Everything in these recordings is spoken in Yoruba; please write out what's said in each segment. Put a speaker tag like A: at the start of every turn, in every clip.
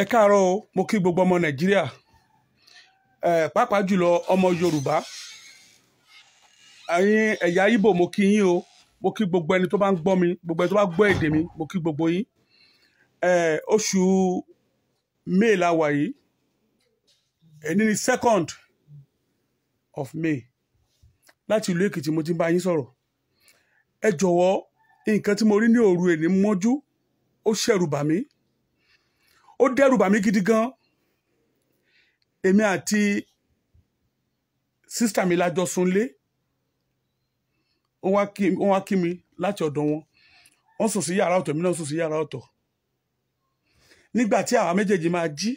A: Ẹ káàárọ̀ o, mo kí gbogbo ọmọ Nàìjíríà, pàápàá jùlọ ọmọ Yorùbá, ẹ̀yin ẹ̀yà Ìgbò mo kí yín o, mo kí gbogbo ẹni tó bá ń gbọ́ mi, gbogbo ẹni tó bá gbọ́ èdè mi, mo kí gbogbo yín. Oṣù May la wà yìí, èní ni 2nd of May, láti ìlú Èkìtì mo ti ń bá yín sọ̀rọ̀. Ẹ jọ̀wọ́, nǹkan tí mo rí ní òru èní mọ́jú, ó ṣẹ̀rù bà mí. Ó dẹ́rù bà mí gidi gan. Èmi àti sísítà mi lájọ sunlé. Wọ́n wá kí mi láti ọ̀dọ̀ wọn. Wọ́n sùn sí yàrá ọ̀tọ̀, mi náà sùn sí yàrá ọ̀tọ̀. Nígbà tí àwa méjèèjì máa jí,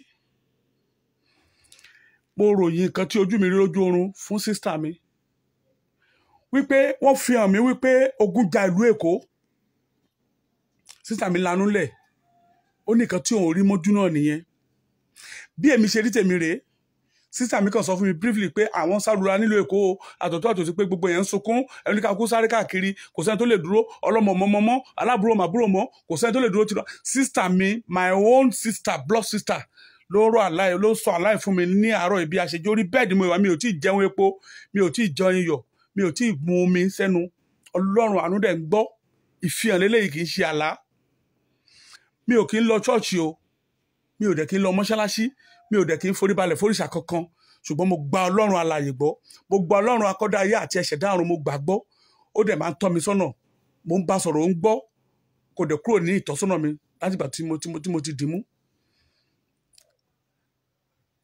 A: mo ròyìn nǹkan tí ojú mi rí lójú oorun fún sísítà mi. Wípé wọ́n fi hàn mí wípé ogun ja ìlú Èkó. Sísítà mi lanú lẹ̀. Ó ní nǹkan tí òun rí mọ́jú náà nìyẹn. Bí èmi ṣe rí tèmi rèé, sísítà mi kàn sọ fún mi briefly pé àwọn sárura nílùú Èkó àtọ̀tọ̀ àtòsí pé gbogbo èèyàn ń sunkún, ẹni ká kú sáré káàkiri, kò sẹ́ni tó lè dúró, ọlọ́mọ mọ́mọ́, aláàbúrò màbúrò mọ́, kò sẹ́ni tó lè dúró tìrọ. Sísítà mi, my own sister, blood sister, ló sọ àláì fún mi ní àárọ̀ ibi àṣejù orí bẹ́ẹ̀dì mo ìwà, mi ò tí ì jẹun epo, mi ò tí ì jẹun iyọ̀, mi ò tí ì mu omi sẹ́nu. Ọlọ́run àánú dẹ̀ ń gbọ́. Ìfihàn lélẹ́yìí kì í ṣe àlá. Mi ò kí ń lọ ṣọ́ọ̀ṣì o, mi ò dẹ̀ kí ń lọ mọ́ṣáláṣí, mi ò dẹ̀ kí ń foríbalẹ̀ fóríṣà kankan, ṣùgbọ́n mo gba Ọlọ́run alààyè gbọ́, mo gba Ọlọ́run akọ́dá ayé àti ẹ̀ṣẹ̀dá ọ̀run, mo gbà gbọ́. Ó dẹ̀ máa ń tọ́ mi sọ́nà, mo ń bá sọ̀rọ̀, ó ń gbọ́, kò dẹ̀ kúrò ní ìtọ́sọ́nà mi láti ìgbà tí mo ti dìímú.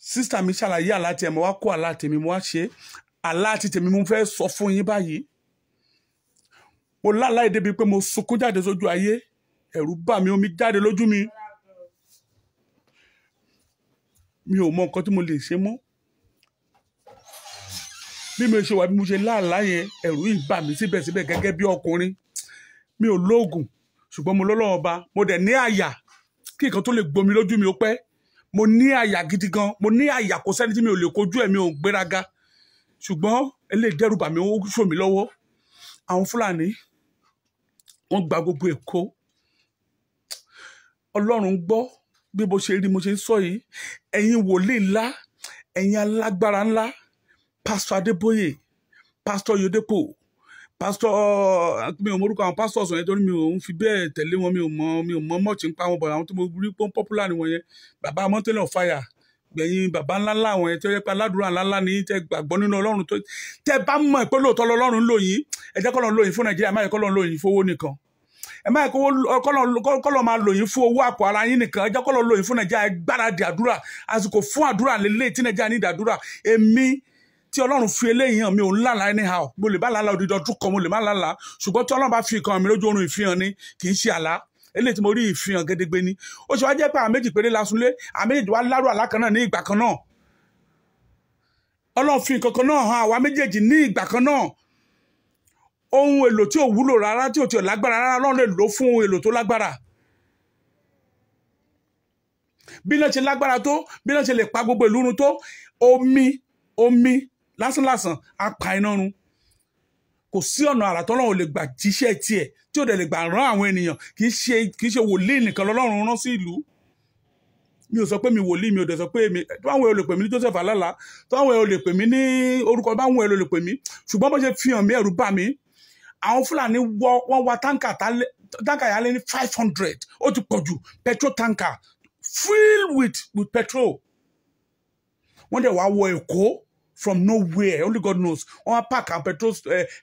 A: Sísítà mi ṣàlàyé àlá tiẹ̀, mo wá kó àlá tèmi, mo wá ṣe àlá ti tèmi, mo fẹ́ sọ fún yín báyìí. Mo láláì débi pé mo sunkún jáde sójú ayé, ẹ̀rù bà mí, omi jáde lójú mi. Mi ò mọ nǹkan tí mo lè ṣe mọ́. Bí mo ṣe wà, bí mo ṣe láàlá yẹn, ẹ̀rù yìí bà mí síbẹ̀síbẹ̀ gẹ́gẹ́ bí ọkùnrin. Mi ò lóògùn, ṣùgbọ́n mo lọ́lọ́run ọba, mo dẹ̀ ní àyà kí nǹkan tó lè gbomi lójú mi ó pẹ́. Mo ní àyà gidi gan, mo ní àyà, kò sẹ́ni tí mi ò lè kojú ẹ̀, mi ò gbéraga. Ṣùgbọ́n eléyìí dẹ́rù bà mí, ó ṣò mí lọ́wọ́. Àwọn Fúlàní, wọ́n gba gbogbo Èkó. Ọlọ́run gbọ́ bí mo ṣe rí, mo ṣe ń sọ yìí. Ẹ̀yin wòlíì ńlá, ẹ̀yin alágbára ńlá, pásítọ̀ Adébóyè, pásítọ̀ Yòdépò, pásítọ̀, mi ò mọ orúkọ àwọn pásítọ̀ ọ̀sán yẹn torí mi ò ń fi bẹ́ẹ̀ tẹ̀lé wọn, mi ò mọ mọ́ọ̀tì ń pa wọn, bọ̀ àwọn tí mo rí pọ́n popular ni wọ́n yẹn. Bàbá Mountain of Fire, gbẹ̀yìn bàbá ńláńlá àwọn yẹn tó yẹ pé aládùúrà ńláńlá ni tẹ́ gbàgbọ́ nínú Ọlọ́run, tó tẹ́ bá mọ̀ pé lóòótọ́ l'Ọlọ́run lò yín, ẹ jẹ́ k'Ọlọ́run lò yín fún Nàìjíríà, má yẹ k'Ọlọ́run lò yín fún owó nìkan. Ẹ má yẹ k'Ọlọ́run máa lò yín fún owó àpò ara yín nìkan, ẹ jẹ́ k'Ọlọ́run lò yín fún Nàìjíríà. Ẹ gbáradì àdúrà, àsìkò fún àdúrà lélẹ̀ tí Nàìjíríà ní ìdàdúrà. Èmi tí Ọlọ́run fi eléyìí hàn, mi ò ń lálà anyhow, mo lè bá lálà odidi ọdún kan, mo lè má lálà, ṣùgbọ́n tí Ọlọ́run bá fi nǹkan mi lójú oorun, ìfihàn ni, kì í ṣe àlá. Eléyìí tí mo rí ìfihàn gédégbé ni. Ó ṣe wá jẹ́ pé àwọn méjì péré la sunlé, àwọn méjì wá lárò àlá kan náà ní ìgbà kan náà. Ọlọ́run fi nǹkan kan náà hàn àwa méjèèjì ní ìgbà kan náà. Ohun èlò tí ò wúlò rárá, tí ò tí ò lágbára rárá, Ọlọ́run lè lò fún ohun èlò tó lágbára. Bí náà ṣe lágbára tó, bí náà ṣe lè pa gbogbo ìlú run tó, omi lásánlàsàn á pa iná run. Kò sí ọ̀nà àrà tọ́lọ́run ò lè gbà jíṣẹ́ tiẹ̀, tí ò dẹ̀ lè gbà rán àwọn ènìyàn. Kì í ṣe wòlíì nìkan l'Ọlọ́run rán sí ìlú. Mi ò sọ pé mi wòlíì, mi ò dẹ̀ sọ pé èmi, tó àwọn èèyàn lè pè mí ní Joseph Alala, tó àwọn èèyàn lè pè mí ní orúkọ báwọn èèyàn lè pè mí, ṣùgbọ́n bó ṣe fi hàn mí, ẹ̀rù bà mí. Àwọn Fúlàní wọ́n wa táǹkà yálé ní 500, ó ti pọ̀ jù, petrol tanker filled with petrol. Wọ́n dẹ̀ wá wọ Èkó from nowhere, only God knows. Wọ́n wá park àwọn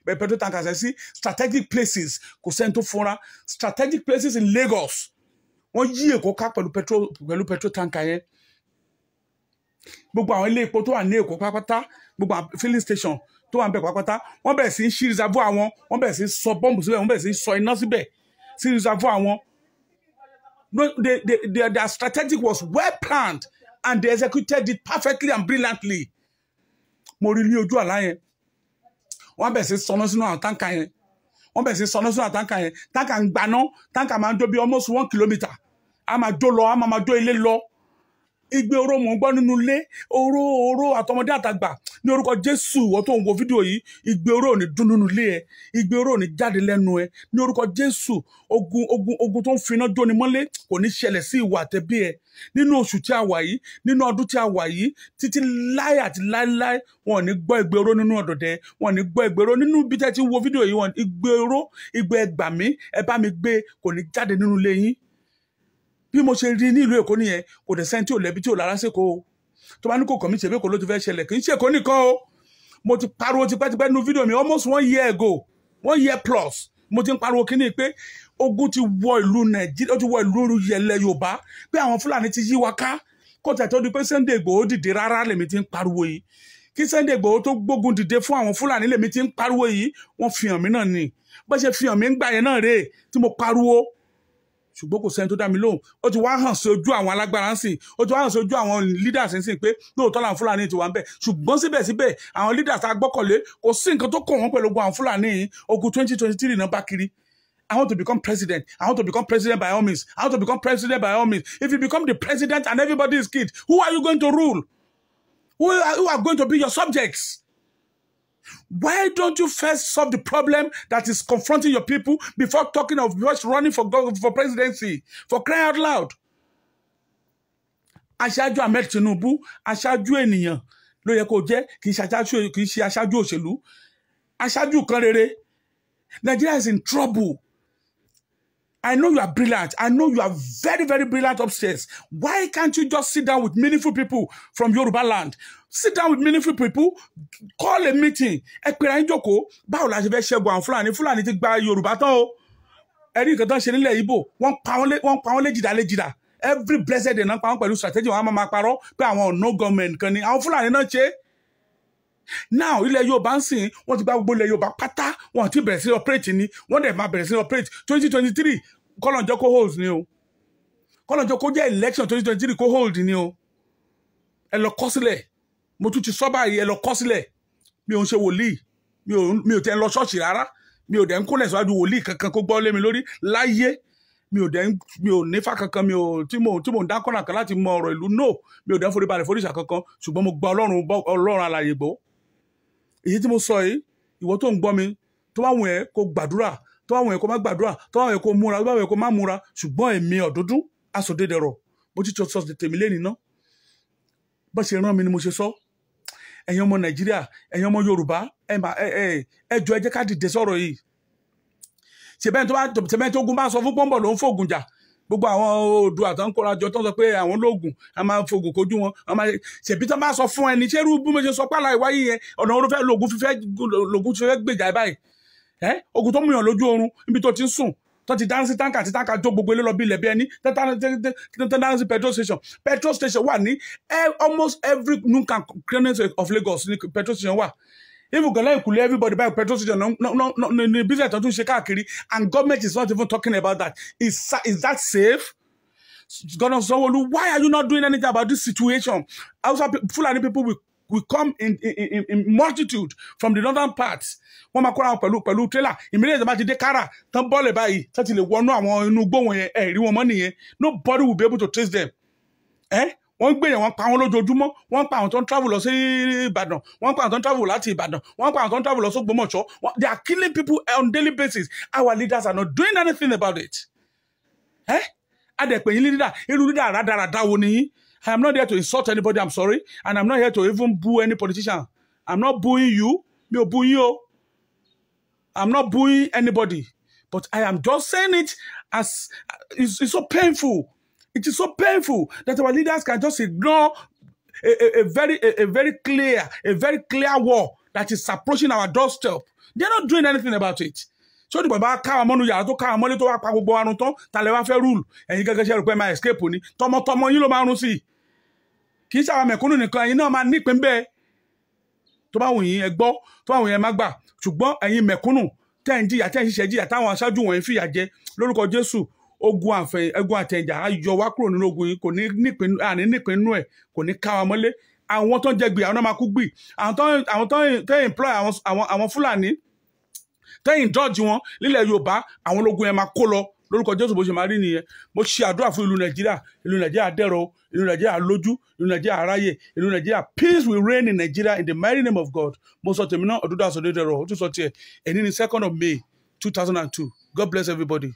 A: petrol tankers ẹ̀ sí strategic places, kò sẹ́ni tó fọ́nra, strategic places in Lagos. Wọ́n yí Èkó ká pẹ̀lú petrol tanker yẹn. Gbogbo àwọn ilé epo tó wà ní Èkó pátápátá, gbogbo àwọn filling station tó wà ń bẹ̀ pátápátá, wọ́n bẹ̀rẹ̀ sí í ṣí reservoir wọn, wọ́n bẹ̀rẹ̀ sí í sọ bọ́ǹbù síbẹ̀, wọ́n bẹ̀rẹ̀ sí í sọ iná síbẹ̀ sí reservoir wọn. Their strategic was well planned and they executed it perfectly and brilliantly. Mo rí ní ojú àlá yẹn. Wọ́n bẹ̀rẹ̀ sí í sọná sínú àwọn táǹkà yẹn. Wọ́n bẹ̀rẹ̀ sí í sọná sínú àwọn táǹkà yẹn. Táǹkà ń gbaná, táǹkà máa ń jó bí almost 1 kilometre. A máa jó lọ, a máa jó ilé lọ. igbe oró mò ń gbọ́ nínú ilé, oró àtọmọdé àtàgbà ní orúkọ Jésù. Wọ́n tó ń wo fídíò yìí, igbe oró ò ní dún nínú ilé ẹ, igbe oró ò ní jáde lẹ́nu ẹ ní orúkọ Jésù. Ogun tó ń finá jóni mọ́lé kò ní ṣẹlẹ̀ sí ìwà àtẹ̀bí ẹ nínú oṣù tí a wà yìí, nínú ọdún tí a wà yìí, títí láé àti láéláé. Wọn ò ní gbọ́ igbe oró nínú ọ̀dọ̀dẹ, wọn ò ní gbọ́ igbe oró nínú bí tẹ́ ti wo fídíò yìí. Wọn igbe oró, igbe ẹgbà mí, ẹ bá mi gbé, kò ní jáde nínú ilé yín. Bí mo ṣe rí ní ìlú Èkó nìyẹn, kò dẹ̀ sẹ́ni tí ò lẹ́bi tí ò lára ṣèkó o. Tó bá ní kò kàn mí ṣèbí Èkó ló ti fẹ́ ṣẹlẹ̀, kì í ṣe Èkó nìkan o. Mo ti pariwo tipẹ́tipẹ́ nínú fídíò mi almost 1 year ago, 1 year plus. Mo ti ń pariwo kíní pé ogun ti wọ ìlú Nàìjíríà, ó ti wọ ìlú yẹlẹ Yorùbá, pé àwọn Fúlàní ti yí wa ká. Kó tẹ̀ tó di pé Sunday Igboho dìde rárá lèmi ti ń pariwo yìí. Kí Sunday Igboho tó gbógun dìde fún àwọn Fúlàní lèmi ti ń pariwo yìí. Wọ́n fi hàn mí náà ni. Bó ṣe fi hàn mí ń gbà yẹn náà rèé tí mo pariwo. Ṣùgbọ́n kò sẹ́ni tó dá mi lóhùn. Ó ti wá hàn sí ojú àwọn alágbára ń sìn, ó ti wá hàn sí ojú àwọn leaders ń sìn pé lóòótọ́ làwọn Fúlàní ti wà ń bẹ̀. Ṣùgbọ́n síbẹ̀síbẹ̀ àwọn leaders tá a gbọ́kànlé kò sí nǹkan tó kàn wọ́n pẹ̀lú ogun àwọn Fúlàní yìí. Ogun 2023 náà bá kiri. I want to become president. I want to become president by all means. I want to become president by all means. If you become the president and everybody is killed, who are you going to rule? Who are going to be your subjects? Why don't you first solve the problem that is confronting your people before talking of what's running for presidency? For crying out loud. Aṣáájú Ahmed Tinubu, aṣáájú ènìyàn ló yẹ kó jẹ́, kì í ṣe aṣáájú òṣèlú. Aṣáájú kan rere. Nigeria is in trouble. I know you are brilliant. I know you are very, very brilliant upstairs. Why can't you just sit down with meaningful people from Yoruba land? Sit down with meaningful people, call a meeting. Ẹ pera yín jókòó, báwo la ṣe fẹ́ ṣẹ́gun àwọn Fúlàní? Fúlàní ti gba Yorùbá tán o. Ẹ̀rí nǹkan tán ṣe nílẹ̀ Ìgbò, wọ́n pa wọ́n léjìdá. Every blessed day náà pa wọ́n pẹ̀lú strategy, wọ́n á máa parọ́ pé àwọn no government kan ni. Àwọn Fúlàní náà ṣe. Now ilẹ̀ Yorùbá ń sìn, wọ́n ti gba gbogbo ilẹ̀ Yorùbá pátá, wọ́n ti bẹ̀rẹ̀ sí operate ni, wọ́n dẹ̀ máa bẹ̀rẹ̀ sí operate 2023 kọ́lọ̀njọ́ kó hold ni o, kọ́lọ̀njọ́ kó jẹ́ election 2023 kó hold ni o. Ẹ lọ kọ sílẹ̀, mo tún ti sọ báyìí, ẹ lọ kọ sílẹ̀. Mi ò ń ṣe wòlíì, mi ò tẹ́ ń lọ ṣọ́ọ̀ṣì rárá, mi ò dẹ̀ ń kúnlẹ̀ síwájú wòlíì kankan kó gbọ́ lé mi lórí láyé. Mi ò nífà kankan, tí mo ń dá kọ́nà kan láti mọ ọ̀rọ̀ ìlú, no. Mi ò dẹ̀ ń forí balẹ̀ foríṣà kankan, ṣùgbọ́n mo gba Ọlọ́run alààyè gbọ́. Èyí tí mo sọ yìí, ìwọ tó ń gbọ́ mi, tó bá wùn ẹ́ kó gbàdúrà, tó bá wùn ẹ́ kó má gbàdúrà, tó bá wùn ẹ́ kó múra, tó bá wùn ẹ́ kó má múra, ṣùgbọ́n èmi Ọ̀dúndún Asọ̀dẹ̀dẹ̀rọ̀ bó ti sọ tèmi lé nìna. Bó ṣe rán mi ni mo ṣe sọ. Ẹ̀yin ọmọ Nàìjíríà, ẹ̀yin ọmọ Yorùbá, ẹ jọ̀ọ́ ẹ jẹ́ ká dìde sọ̀rọ̀ yìí. Ṣèbẹ́ni tó gún bá sọ fún pọ́ńbọ̀ ló ń fògùn jà. Gbogbo àwọn Oòduà tó ń kóra jọ tó ń sọ pé àwọn lóògùn, a máa fògùn kojú wọn. Ṣèbí tó bá sọ fún ẹni, ṣé irú bí mo ṣe sọ pàlà ìwáyé yẹn, ọ̀nà oró fẹ́ lògùn fífẹ́ gbèjà báyìí. Ogun tó mú yàn lójú oorun, níbi tó ti ń sùn, tó ti dáná sí táǹkà àti táǹkà jó gbogbo ilé lọ bí ilẹ̀ bí ẹni, tó dáná sí petrol station. Petrol station wà ní almost every nook and cranny of Lagos ní petrol station wà. Even Gọlá Ìkùlé, everybody buy petrol station, no business tó tún ṣe káàkiri, and government is not even talking about that. Is that safe? Governor Sanwo-Olu, why are you not doing anything about this situation? Also, Fulani people will come in multitude from the northern parts. Wọ́n máa kóra wọn pẹ̀lú trailer. Immediately they bá ti dé Kara, tán bọ́ọ̀lẹ̀ báyìí, tán ti lè wọnú àwọn inú igbó wọn yẹn, rí wọn mọ́ nìyẹn. Nobody will be able to trace them. Wọ́n gbé yẹn, wọ́n pa wọn lójoojúmọ́, wọ́n pa àwọn tó ń travel lọ sí Ìbàdàn, wọ́n pa àwọn tó ń travel láti Ìbàdàn, wọ́n pa àwọn tó ń travel lọ sí Ògbómọ̀ṣọ́. They are killing people on daily basis. Our leaders are not doing anything about it. Adẹ̀pẹ̀ yín leader, irú leader rádaràda wo ni yín? I am not here to insult anybody, I'm sorry, and I'm not here to even boo any politician. I'm not booing you, mi ò boo yín o. I'm not booing anybody, but I am just saying it as it's so painful. It is so painful that our leaders can just ignore a very clear war that is approaching our doorstep. They're not doing anything about it. So the baba ká àwọn mọ́nú yàrá tó ká àwọn mọ́lé tó wá pa gbogbo àrùn tán, tàlẹ́ wá fẹ́ rule. Ẹ̀yin gẹ́gẹ́ ṣe rò pé máa escape ni. Tọmọtọmọ yín ló máa run sí. Kì í ṣe àwọn mẹ̀kúnnù nìkan, ẹ̀yin náà máa nípìn bẹ́ẹ̀. Tó bá wù yín ẹ gbọ́, tó bá wù yín ẹ má gbà. Ṣùgbọ́n ẹ̀yin mẹ̀kúnnù tẹ́ ń jìyà, tẹ́ ń ṣiṣẹ́ jìyà, táwọn aṣáájú wọ̀nyí fìyà jẹ lórúkọ Jésù. Ogun àtẹ̀jà á yọ wá kúrò nínú ogun yìí, kò ní nípìn nínú ẹ̀, kò ní ká wa mọ́lé. Àwọn tó ń jẹ gbì, àwọn náà máa kú gbì. Àwọn tó ń employ àwọn Fúlàní, tẹ́yìn dọ́ọ̀jì wọn nílẹ̀ Yorùbá, àwọn ológun yẹn máa kó lọ lórúkọ Jésù bó ṣe máa rí nìyẹn. Mo ṣe àdúrà fún ìlú Nàìjíríà dẹ̀rọ̀, ìlú Nàìjíríà lójú, ìlú Nàìjíríà aráyè, ìlú Nàìjíríà peace will reign in Nigeria in the mighty name of God. Mo sọ tèmi náà, ọdún dàsọ dédé rọ, ó tún sọ tiẹ̀, ẹni ní 2nd of May 2002. God bless everybody.